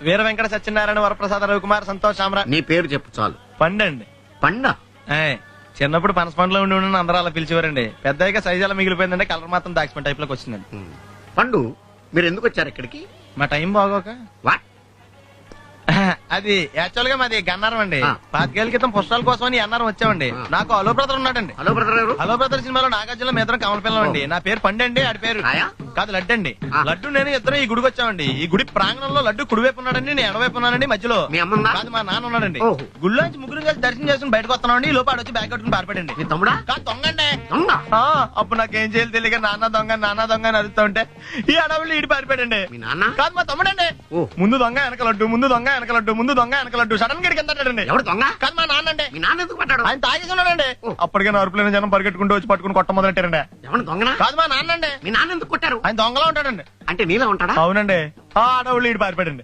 వీర వెంకట సత్యనారాయణ వరప్రసాద రవికుమార్ సంతోష్ సామ్రాట్. నీ పేరు చెప్పు చాలు. పండండి. పండ? చిన్నప్పుడు పనస పండులో ఉండి అందరూ అలా పిలిచేవారండి. పెద్దగా సైజ్ అలా మిగిలిపోయిందంటే కలర్ మాత్రం దాక్సిపోయిన టైప్ లోకి వచ్చిందండి. పండు, మీరు ఎందుకు వచ్చారు ఇక్కడికి? మా టైం బాగోక. వాట్? అది యాక్చువల్ గా మాది గన్నారం అండి. 5 ఏళ్ల క్రితం పుస్తకాల కోసం అని అన్నారం వచ్చామండి. నాకు హలో బ్రదర్ ఉన్నాడండి. హలో బ్రదర్ ఎవరు? హలో బ్రదర్ సినిమాలో నాగార్జున మేదరం కమల పిల్లం అండి. నా పేరు పండండి, ఆడి పేరు కాదు లడ్డు అండి. లడ్డు నేను ఇద్దరు ఈ గుడికి వచ్చామండి. ఈ గుడి ప్రాంగణంలో లడ్డు కుడివైపు ఉన్నాడండి, నేను ఎడవైపు ఉన్నానండి. మధ్యలో కాదు మా నాన్న ఉన్నాడండి. గుళ్ళోంచి ముగ్గురు కలిసి దర్శనం చేసుకుని బయటకు వస్తున్నామండి. ఈ లోపు ఆడొచ్చి బ్యాగ్ కట్టుకుని పారిపడండి. తమ్ముడా? కాదు దొంగండి. అప్పుడు నాకేం చేయాలి తెలియక నాన్న దొంగ అని అరుస్తా ఉంటే ఈ అడవులు ఈడి పారిపోయాడండి. కాదు మా తమ్ముడండి. ముందు దొంగ వెనక లడ్డు, ముందు దొంగ వెనక లడ్డు, ముందు దొంగ వెనక లడ్డు. సడన్ గా కిందండి. ఎవరు దొంగ? కాదు మా నాన్న అండి. మీ నాన్న ఎందుకు పడ్డాడు? ఆయన తాగేసి ఉన్నాడండి. అప్పటికే అరుపులైన జనం పరిగెట్టుకుంటూ వచ్చి పట్టుకుని కొట్ట మొదలెట్టారండి. ఎవరు దొంగ? కాదు మా నాన్న అండి. మీ నాన్న ఎందుకు కొట్టారు? ఆయన దొంగలా ఉంటాడండి. అంటే నీలా ఉంటాడా? అవునండి. ఆ అడవులు ఈడి పారిపోయాడండి.